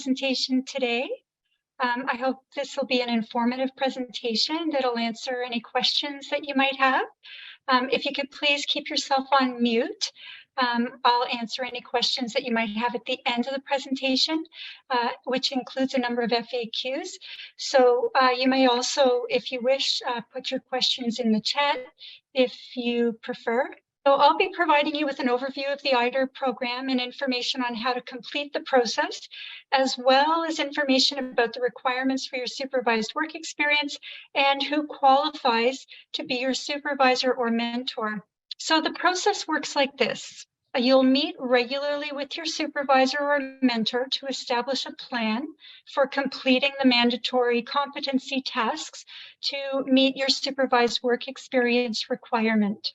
presentation today. I hope this will be an informative presentation that'll answer any questions that you might have. If you could please keep yourself on mute, I'll answer any questions that you might have at the end of the presentation, which includes a number of FAQs. So you may also, if you wish, put your questions in the chat if you prefer. So I'll be providing you with an overview of the IDER program and information on how to complete the process, as well as information about the requirements for your supervised work experience and who qualifies to be your supervisor or mentor. So the process works like this. You'll meet regularly with your supervisor or mentor to establish a plan for completing the mandatory competency tasks to meet your supervised work experience requirement.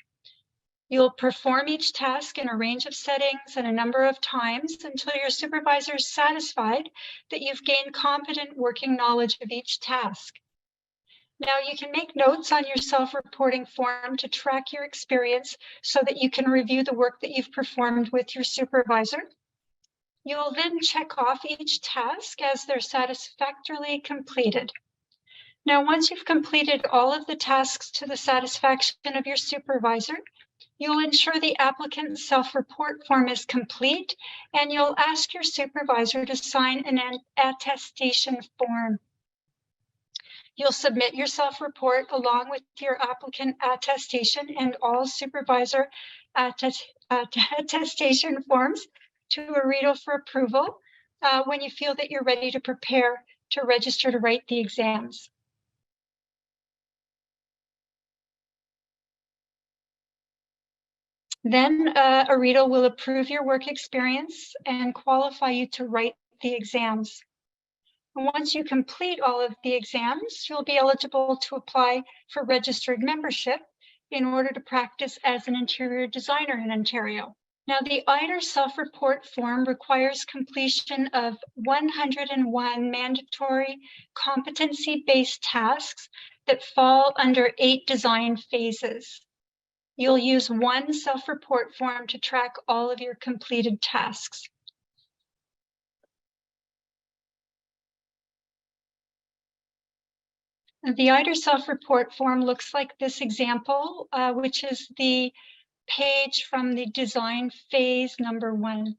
You'll perform each task in a range of settings and a number of times until your supervisor is satisfied that you've gained competent working knowledge of each task. Now, you can make notes on your self-reporting form to track your experience so that you can review the work that you've performed with your supervisor. You'll then check off each task as they're satisfactorily completed. Now, once you've completed all of the tasks to the satisfaction of your supervisor, you'll ensure the applicant's self-report form is complete, and you'll ask your supervisor to sign an attestation form. You'll submit your self-report along with your applicant attestation and all supervisor attestation forms to IDER for approval when you feel that you're ready to prepare to register to write the exams. Then IDER will approve your work experience and qualify you to write the exams. And once you complete all of the exams, you'll be eligible to apply for registered membership in order to practice as an interior designer in Ontario. Now, the IDER self-report form requires completion of 101 mandatory competency-based tasks that fall under 8 design phases. You'll use one self-report form to track all of your completed tasks. The IDER self-report form looks like this example, which is the page from the design phase number 1.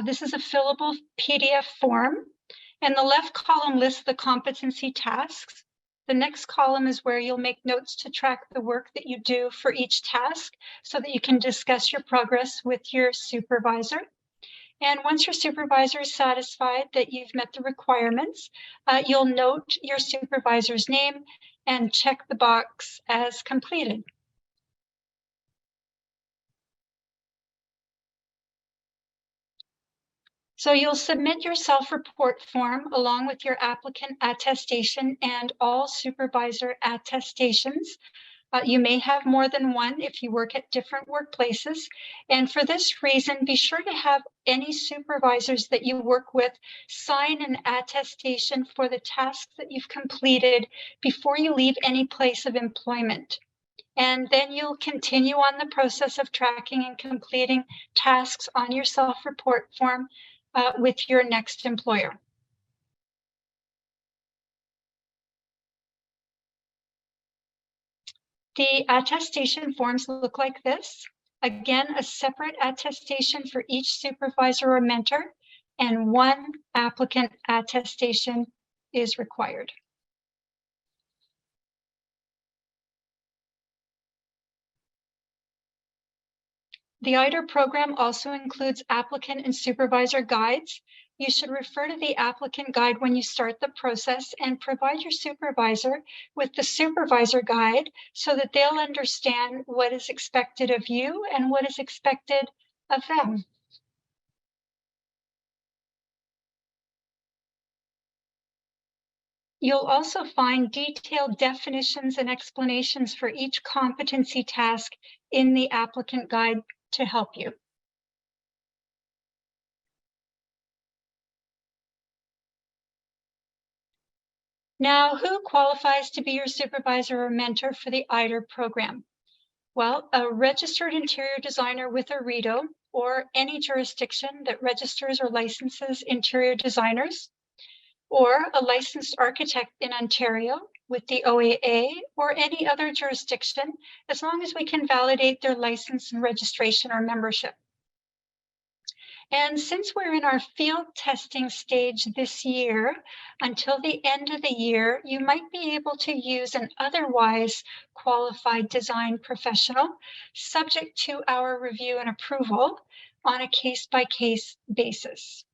This is a fillable PDF form, and the left column lists the competency tasks. The next column is where you'll make notes to track the work that you do for each task so that you can discuss your progress with your supervisor. And once your supervisor is satisfied that you've met the requirements, you'll note your supervisor's name and check the box as completed. So you'll submit your self-report form along with your applicant attestation and all supervisor attestations. You may have more than one if you work at different workplaces. And for this reason, be sure to have any supervisors that you work with sign an attestation for the tasks that you've completed before you leave any place of employment. And then you'll continue on the process of tracking and completing tasks on your self-report form with your next employer. The attestation forms look like this. Again, a separate attestation for each supervisor or mentor, and one applicant attestation is required. The IDER program also includes applicant and supervisor guides. You should refer to the applicant guide when you start the process and provide your supervisor with the supervisor guide so that they'll understand what is expected of you and what is expected of them. You'll also find detailed definitions and explanations for each competency task in the applicant guide to help you. Now, who qualifies to be your supervisor or mentor for the IDER program? Well, a registered interior designer with IDER or any jurisdiction that registers or licenses interior designers, or a licensed architect in Ontario with the OAA or any other jurisdiction, as long as we can validate their license and registration or membership. And since we're in our field testing stage this year, until the end of the year, you might be able to use an otherwise qualified design professional, subject to our review and approval on a case-by-case basis.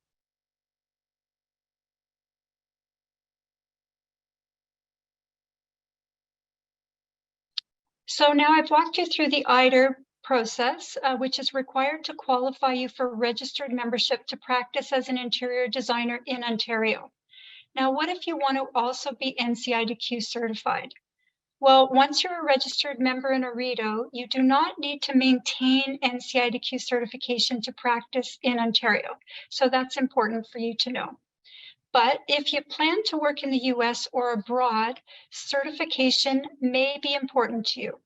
So now I've walked you through the IDER process, which is required to qualify you for registered membership to practice as an interior designer in Ontario. Now, what if you want to also be NCIDQ certified? Well, once you're a registered member in OREDO, you do not need to maintain NCIDQ certification to practice in Ontario. So that's important for you to know. But if you plan to work in the US or abroad, certification may be important to you.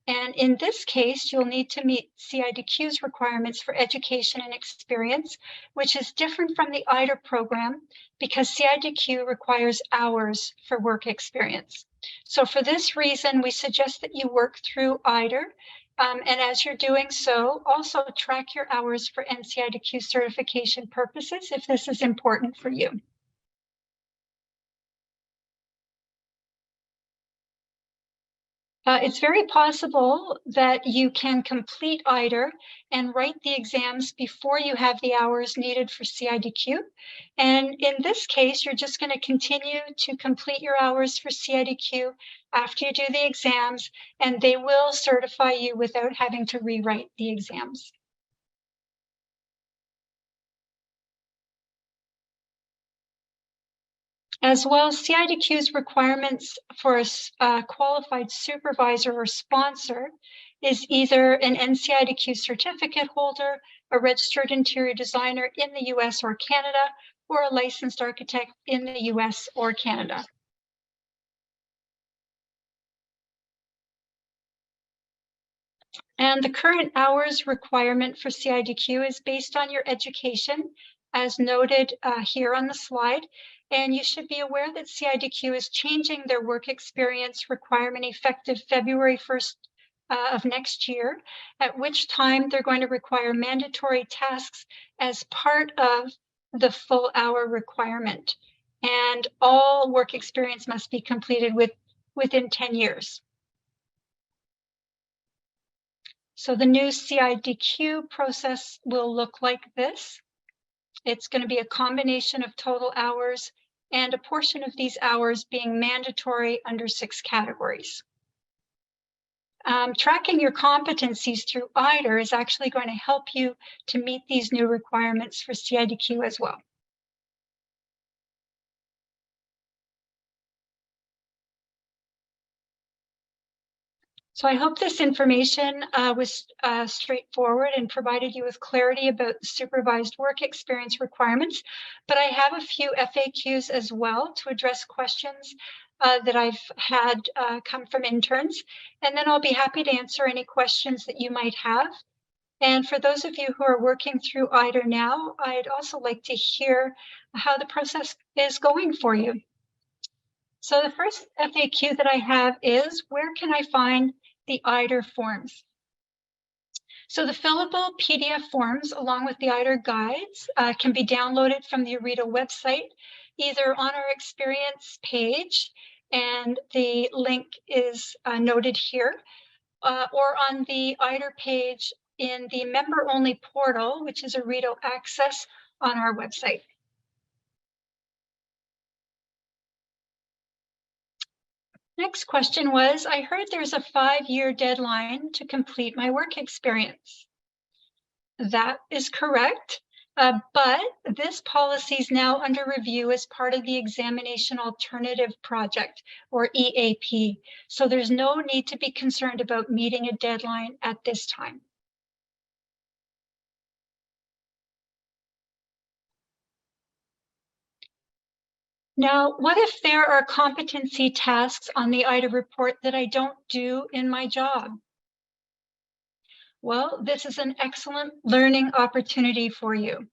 And in this case, you'll need to meet CIDQ's requirements for education and experience, which is different from the IDER program because CIDQ requires hours for work experience. So for this reason, we suggest that you work through IDER. And as you're doing so, also track your hours for NCIDQ certification purposes if this is important for you. It's very possible that you can complete IDER and write the exams before you have the hours needed for CIDQ. And in this case, you're just going to continue to complete your hours for CIDQ after you do the exams, and they will certify you without having to rewrite the exams. As well, CIDQ's requirements for a qualified supervisor or sponsor is either an NCIDQ certificate holder, a registered interior designer in the US or Canada, or a licensed architect in the US or Canada. And the current hours requirement for CIDQ is based on your education, as noted here on the slide. And you should be aware that CIDQ is changing their work experience requirement effective February 1st of next year, at which time they're going to require mandatory tasks as part of the full hour requirement. And all work experience must be completed within 10 years. So the new CIDQ process will look like this. It's going to be a combination of total hours and a portion of these hours being mandatory under 6 categories. Tracking your competencies through IDER is actually going to help you to meet these new requirements for CIDQ as well. So I hope this information was straightforward and provided you with clarity about the supervised work experience requirements, but I have a few FAQs as well to address questions that I've had come from interns, and then I'll be happy to answer any questions that you might have. And for those of you who are working through IDER now, I'd also like to hear how the process is going for you. So the first FAQ that I have is, where can I find the IDER forms? So the fillable PDF forms, along with the IDER guides, can be downloaded from the OREDO website, either on our experience page, and the link is noted here, or on the IDER page in the member-only portal, which is OREDO Access on our website. Next question was, I heard there's a 5-year deadline to complete my work experience. That is correct, but this policy is now under review as part of the Examination Alternative Project, or EAP. So there's no need to be concerned about meeting a deadline at this time. Now, what if there are competency tasks on the IDER report that I don't do in my job? Well, this is an excellent learning opportunity for you.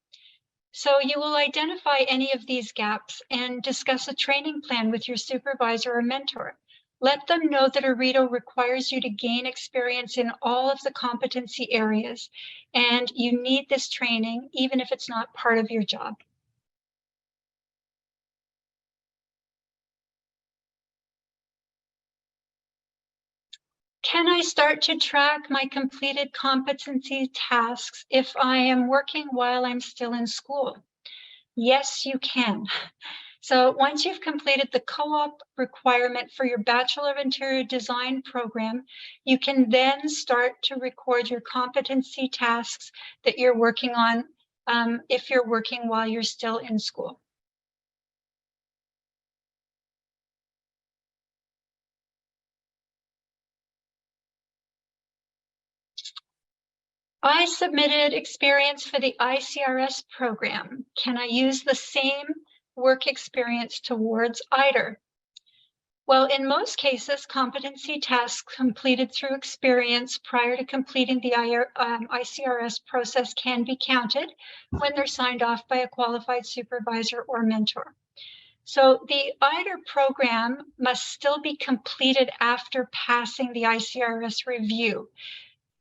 So you will identify any of these gaps and discuss a training plan with your supervisor or mentor. Let them know that Arito requires you to gain experience in all of the competency areas, and you need this training even if it's not part of your job. Can I start to track my completed competency tasks if I am working while I'm still in school? Yes, you can. So once you've completed the co-op requirement for your Bachelor of Interior Design program, you can then start to record your competency tasks that you're working on if you're working while you're still in school. I submitted experience for the ICRS program. Can I use the same work experience towards IDER? Well, in most cases, competency tasks completed through experience prior to completing the ICRS process can be counted when they're signed off by a qualified supervisor or mentor. So the IDER program must still be completed after passing the ICRS review.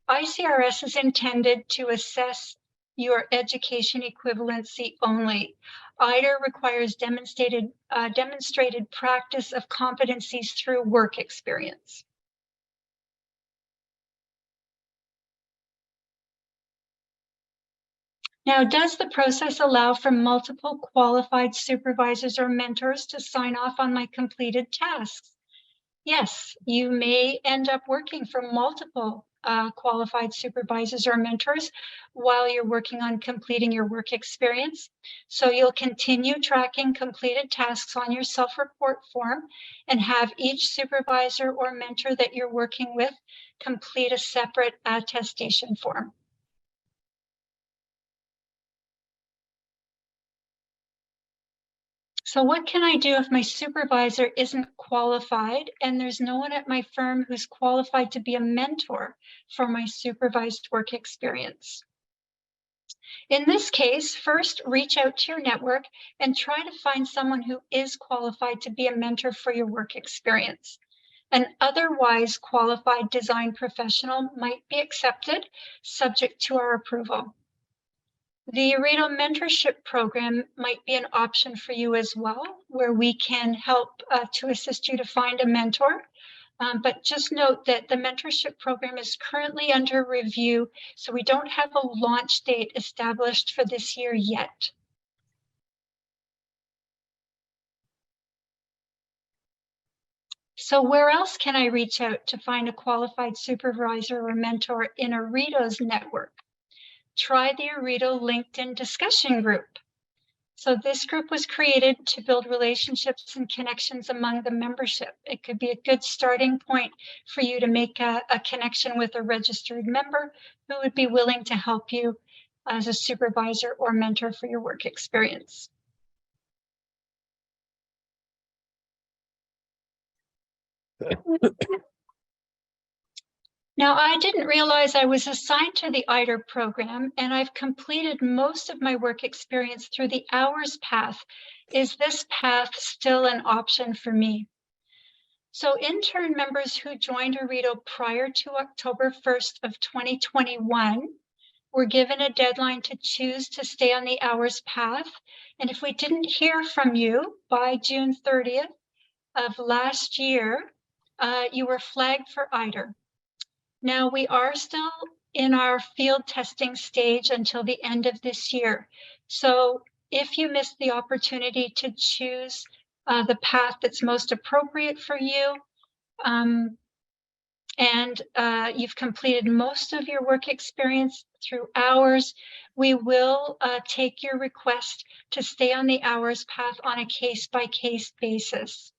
ICRS is intended to assess your education equivalency only. IDER requires demonstrated practice of competencies through work experience. Now, does the process allow for multiple qualified supervisors or mentors to sign off on my completed tasks? Yes, you may end up working for multiple qualified supervisors or mentors while you're working on completing your work experience. So you'll continue tracking completed tasks on your self-report form and have each supervisor or mentor that you're working with complete a separate attestation form. So what can I do if my supervisor isn't qualified and there's no one at my firm who's qualified to be a mentor for my supervised work experience? In this case, first reach out to your network and try to find someone who is qualified to be a mentor for your work experience. An otherwise qualified design professional might be accepted, subject to our approval. The Arito mentorship program might be an option for you as well, where we can help to assist you to find a mentor. But just note that the mentorship program is currently under review, so we don't have a launch date established for this year yet. So where else can I reach out to find a qualified supervisor or mentor in Arito's network? Try the Arito LinkedIn discussion group. So this group was created to build relationships and connections among the membership. It could be a good starting point for you to make a connection with a registered member who would be willing to help you as a supervisor or mentor for your work experience. Now, I didn't realize I was assigned to the IDER program, and I've completed most of my work experience through the hours path. Is this path still an option for me? So intern members who joined Arito prior to October 1st of 2021 were given a deadline to choose to stay on the hours path. And if we didn't hear from you by June 30th of last year, you were flagged for IDER. Now, we are still in our field testing stage until the end of this year. So if you missed the opportunity to choose the path that's most appropriate for you, and you've completed most of your work experience through hours, we will take your request to stay on the hours path on a case-by-case basis.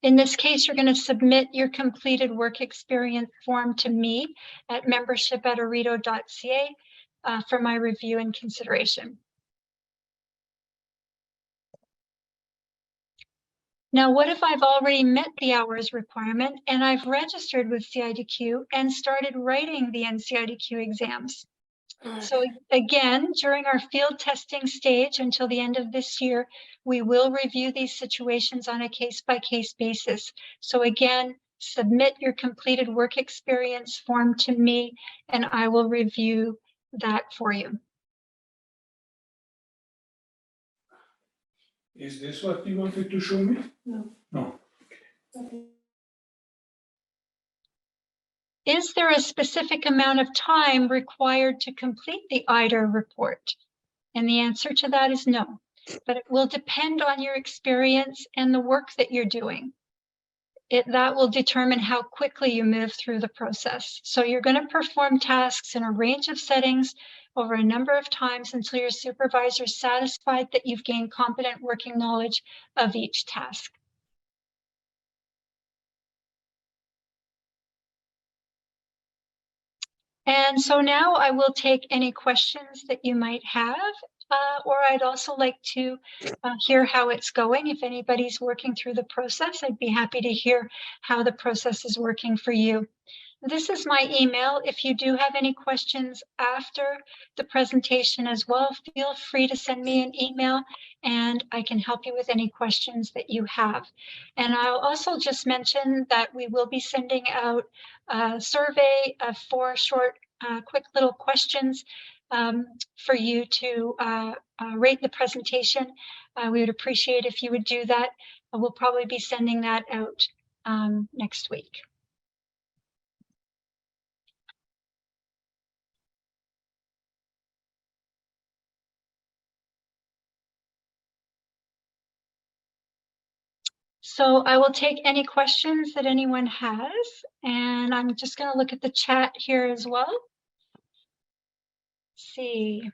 In this case, you're going to submit your completed work experience form to me at membership@arito.ca for my review and consideration. Now, what if I've already met the hours requirement and I've registered with CIDQ and started writing the NCIDQ exams? So again, during our field testing stage until the end of this year, we will review these situations on a case-by-case basis. So again, submit your completed work experience form to me and I will review that for you. Is this what you wanted to show me? No. No. Is there a specific amount of time required to complete the IDER report? And the answer to that is no, but it will depend on your experience and the work that you're doing. That will determine how quickly you move through the process. So you're going to perform tasks in a range of settings over a number of times until your supervisor is satisfied that you've gained competent working knowledge of each task. And so now I will take any questions that you might have, or I'd also like to hear how it's going. If anybody's working through the process, I'd be happy to hear how the process is working for you. This is my email. If you do have any questions after the presentation as well, feel free to send me an email and I can help you with any questions that you have. And I'll also just mention that we will be sending out a survey of 4 short, quick little questions for you to rate the presentation. We would appreciate if you would do that. We'll probably be sending that out next week. So I will take any questions that anyone has, and I'm just going to look at the chat here as well. Let's see.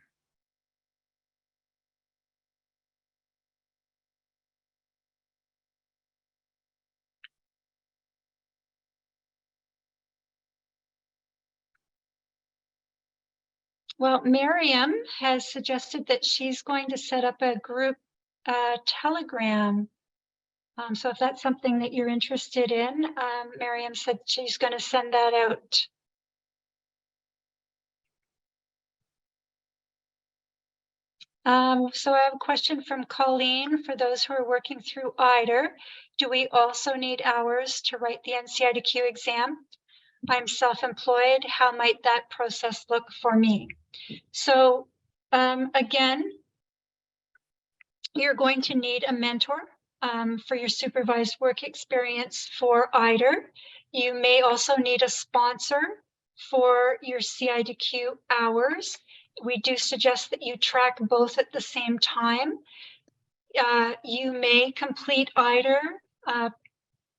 Well, Miriam has suggested that she's going to set up a group Telegram. So if that's something that you're interested in, Miriam said she's going to send that out. So I have a question from Colleen. For those who are working through IDER, do we also need hours to write the NCIDQ exam? I'm self-employed. How might that process look for me? So again, you're going to need a mentor for your supervised work experience for IDER. You may also need a sponsor for your CIDQ hours. We do suggest that you track both at the same time. You may complete IDER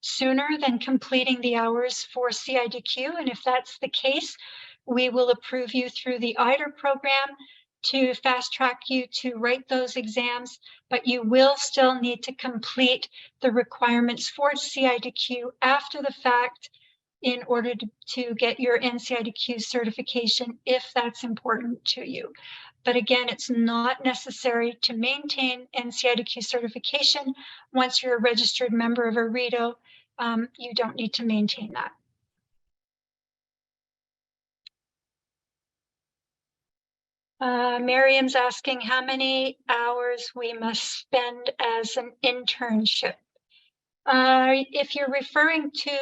sooner than completing the hours for CIDQ. And if that's the case, we will approve you through the IDER program to fast track you to write those exams, but you will still need to complete the requirements for CIDQ after the fact in order to get your NCIDQ certification, if that's important to you. But again, it's not necessary to maintain NCIDQ certification. Once you're a registered member of IRIDO, you don't need to maintain that. Miriam's asking how many hours we must spend as an internship. If you're referring to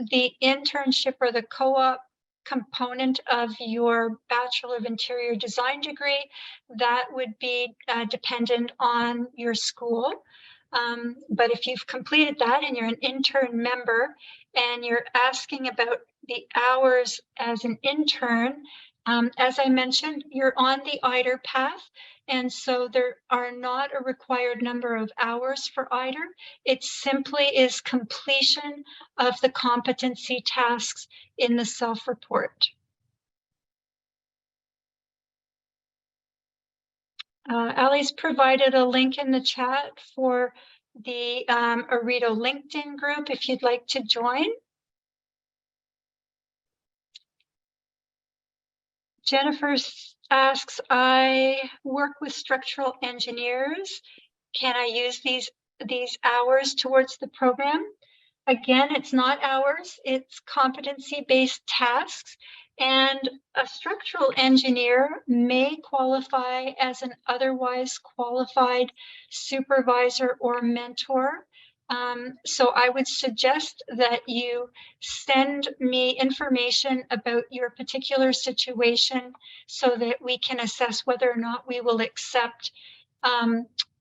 the internship or the co-op component of your Bachelor of Interior Design degree, that would be dependent on your school. But if you've completed that and you're an intern member and you're asking about the hours as an intern, as I mentioned, you're on the IDER path, and so there are not a required number of hours for IDER. It simply is completion of the competency tasks in the self-report. Ali's provided a link in the chat for the IRIDO LinkedIn group if you'd like to join. Jennifer asks, I work with structural engineers. Can I use these these hours towards the program. Again, it's not hours, it's competency-based tasks, and a structural engineer may qualify as an otherwise qualified supervisor or mentor. So I would suggest that you send me information about your particular situation so that we can assess whether or not we will accept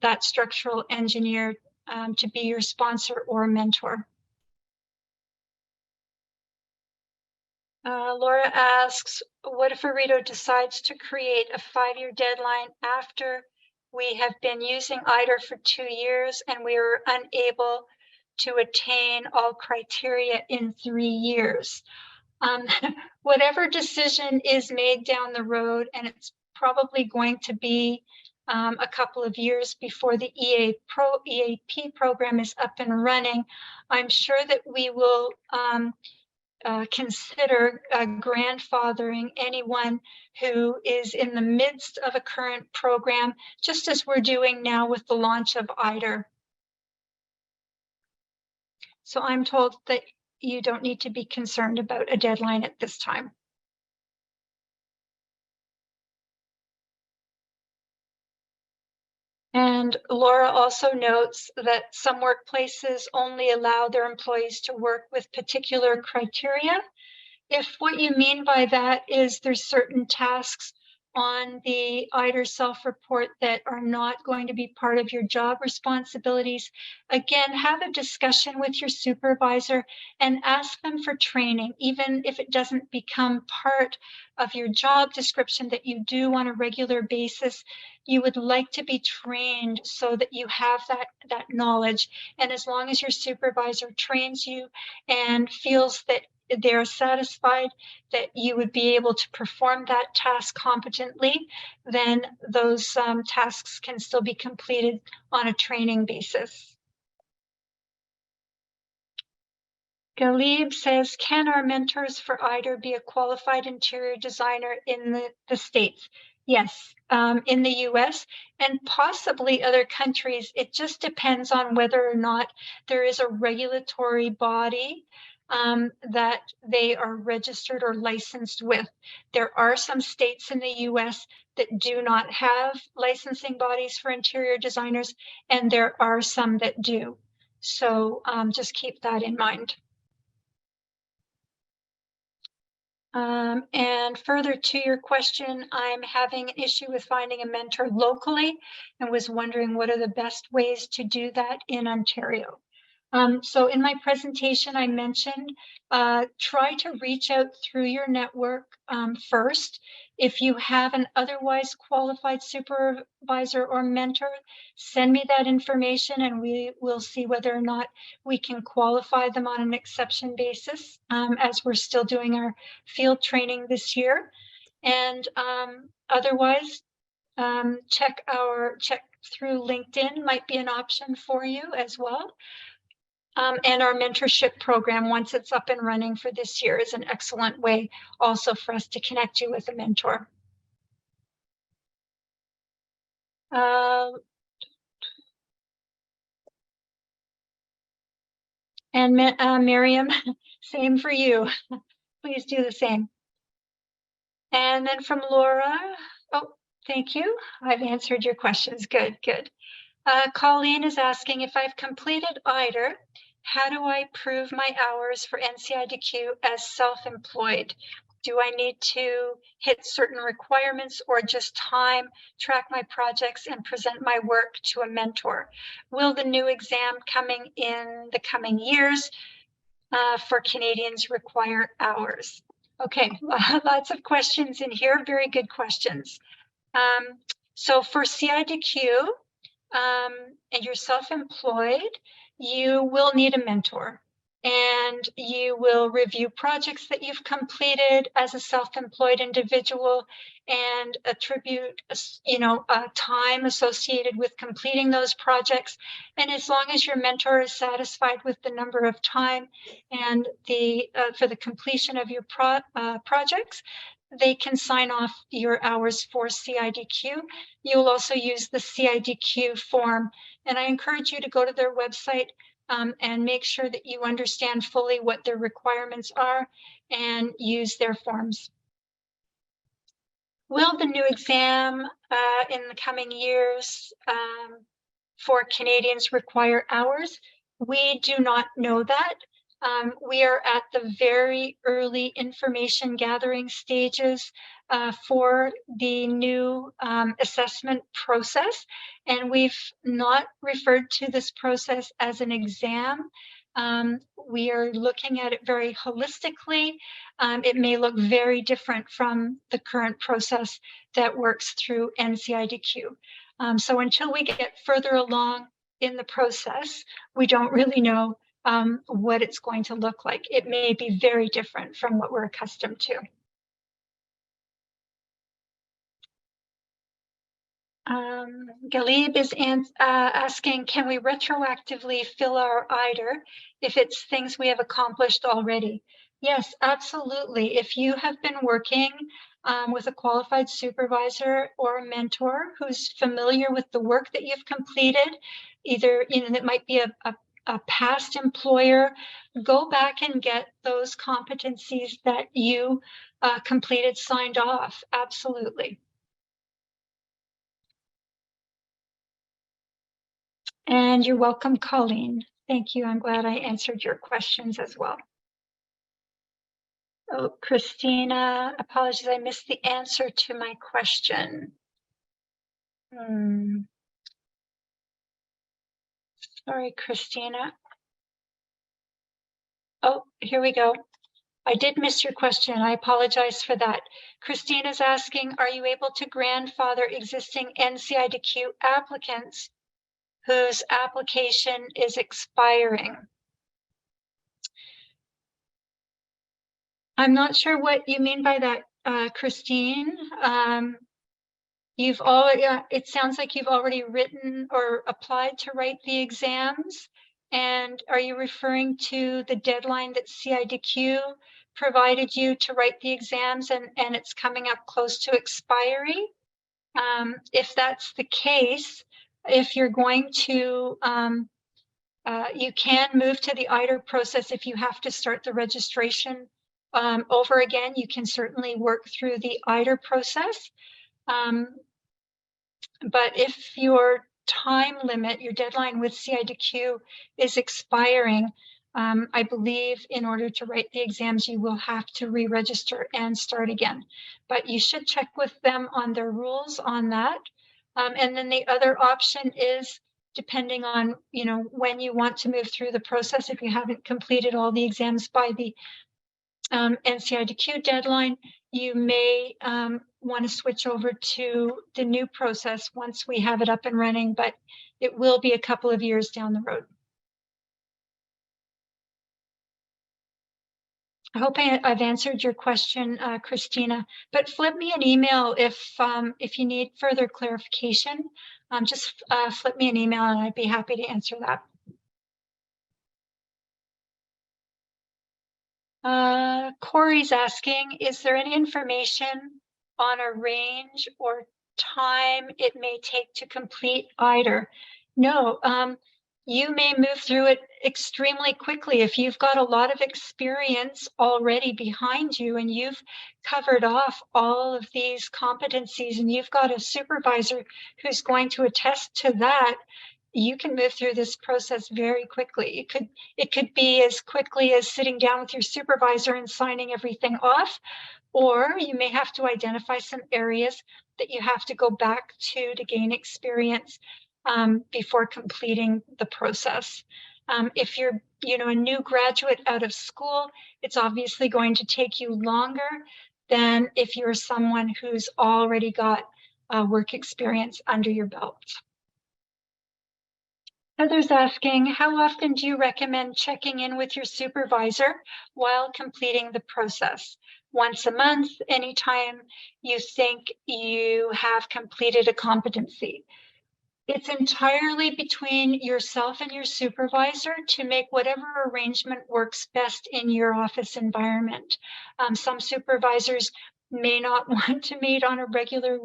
that structural engineer to be your sponsor or mentor. Laura asks, what if Arito decides to create a 5-year deadline after we have been using IDER for 2 years and we are unable to attain all criteria in 3 years? Whatever decision is made down the road, and it's probably going to be a couple of years before the EAP program is up and running, I'm sure that we will consider grandfathering anyone who is in the midst of a current program, just as we're doing now with the launch of IDER. So I'm told that you don't need to be concerned about a deadline at this time. And Laura also notes that some workplaces only allow their employees to work with particular criteria. If what you mean by that is there's certain tasks on the IDER self-report that are not going to be part of your job responsibilities, again, have a discussion with your supervisor and ask them for training, even if it doesn't become part of your job description that you do on a regular basis. You would like to be trained so that you have that knowledge. And as long as your supervisor trains you and feels that they're satisfied that you would be able to perform that task competently, then those tasks can still be completed on a training basis. Galib says, can our mentors for IDER be a qualified interior designer in the States? Yes, in the US and possibly other countries. It just depends on whether or not there is a regulatory body that they are registered or licensed with. There are some states in the US that do not have licensing bodies for interior designers, and there are some that do. So just keep that in mind. And further to your question, I'm having an issue with finding a mentor locally and was wondering what are the best ways to do that in Ontario. So in my presentation, I mentioned try to reach out through your network first. If you have an otherwise qualified supervisor or mentor, send me that information and we will see whether or not we can qualify them on an exception basis as we're still doing our field training this year. And otherwise, check through LinkedIn might be an option for you as well. And our mentorship program, once it's up and running for this year, is an excellent way also for us to connect you with a mentor. And Miriam, same for you. Please do the same. And then from Laura, oh, thank you. I've answered your questions. Good, good. Colleen is asking if I've completed IDER, how do I prove my hours for NCIDQ as self-employed? Do I need to hit certain requirements or just track my projects and present my work to a mentor? Will the new exam coming in the coming years for Canadians require hours? Okay, lots of questions in here, very good questions. So for CIDQ, and you're self-employed, you will need a mentor and you will review projects that you've completed as a self-employed individual and attribute, time associated with completing those projects. And as long as your mentor is satisfied with the number of time and for the completion of your projects, they can sign off your hours for CIDQ. You'll also use the CIDQ form And I encourage you to go to their website and make sure that you understand fully what their requirements are and use their forms. Will the new exam in the coming years for Canadians require hours? We do not know that. We are at the very early information gathering stages for the new assessment process, and we've not referred to this process as an exam. We are looking at it very holistically. It may look very different from the current process that works through NCIDQ. So until we get further along in the process, we don't really know what it's going to look like. It may be very different from what we're accustomed to. Galib is asking, can we retroactively fill our IDER if it's things we have accomplished already? Yes, absolutely. If you have been working with a qualified supervisor or a mentor who's familiar with the work that you've completed, either it might be a past employer, go back and get those competencies that you completed signed off. Absolutely. And you're welcome, Colleen. Thank you. I'm glad I answered your questions as well. Oh, Christina, apologies, I missed the answer to my question. Sorry, Christina. Oh, here we go. I did miss your question. I apologize for that. Christina's asking, are you able to grandfather existing NCIDQ applicants whose application is expiring? I'm not sure what you mean by that, Christine. You've already, it sounds like you've already written or applied to write the exams. And are you referring to the deadline that CIDQ provided you to write the exams and it's coming up close to expiry? If that's the case, if you're going to, you can move to the IDER process if you have to start the registration over again. You can certainly work through the IDER process. But if your time limit, your deadline with CIDQ is expiring, I believe in order to write the exams, you will have to re-register and start again. But you should check with them on their rules on that. And then the other option is, depending on when you want to move through the process, if you haven't completed all the exams by the NCIDQ deadline, you may want to switch over to the new process once we have it up and running, but it will be a couple of years down the road. I hope I've answered your question, Christina, but flip me an email if you need further clarification. Just flip me an email and I'd be happy to answer that. Corey's asking, is there any information on a range or time it may take to complete IDER? No, you may move through it extremely quickly. If you've got a lot of experience already behind you and you've covered off all of these competencies and you've got a supervisor who's going to attest to that, you can move through this process very quickly. It could be as quickly as sitting down with your supervisor and signing everything off, or you may have to identify some areas that you have to go back to gain experience before completing the process. If you're a new graduate out of school, it's obviously going to take you longer than if you're someone who's already got work experience under your belt. Heather's asking, how often do you recommend checking in with your supervisor while completing the process? Once a month, anytime you think you have completed a competency. It's entirely between yourself and your supervisor to make whatever arrangement works best in your office environment. Some supervisors may not want to meet on a regular,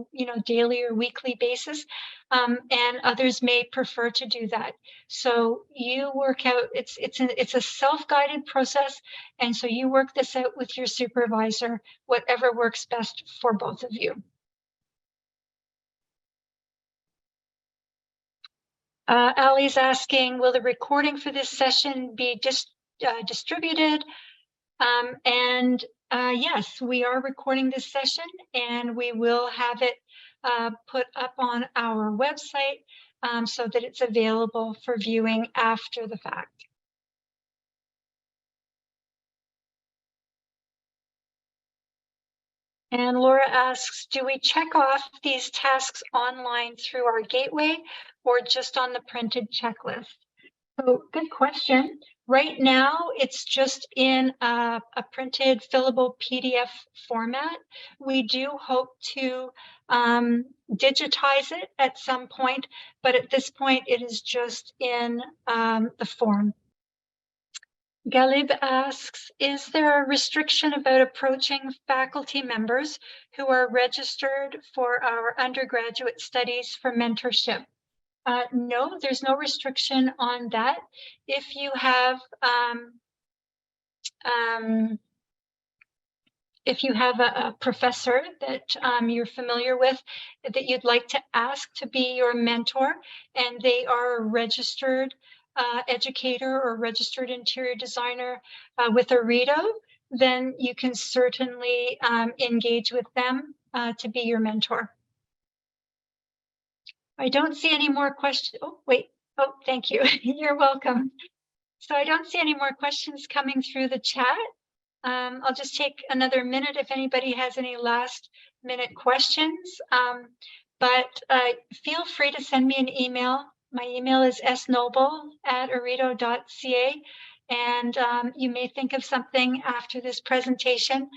daily or weekly basis, and others may prefer to do that. So you work out. It's a self-guided process, and so you work this out with your supervisor, whatever works best for both of you. Ali's asking, will the recording for this session be distributed? Yes, we are recording this session, and we will have it put up on our website so that it's available for viewing after the fact. And Laura asks, do we check off these tasks online through our gateway or just on the printed checklist? So good question. Right now, it's just in a printed fillable PDF format. We do hope to digitize it at some point, but at this point, it is just in the form. Galib asks, is there a restriction about approaching faculty members who are registered for our undergraduate studies for mentorship? No, there's no restriction on that. If you have a professor that you're familiar with that you'd like to ask to be your mentor, and they are a registered educator or registered interior designer with IDER, then you can certainly engage with them to be your mentor. I don't see any more questions. Oh, wait. Oh, thank you. You're welcome. So I don't see any more questions coming through the chat. I'll just take another minute if anybody has any last minute questions. But feel free to send me an email. My email is snoble@iredo.ca. And you may think of something after this presentation.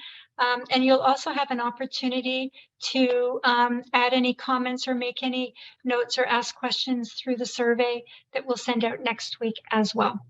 And you'll also have an opportunity to add any comments or make any notes or ask questions through the survey that we'll send out next week as well.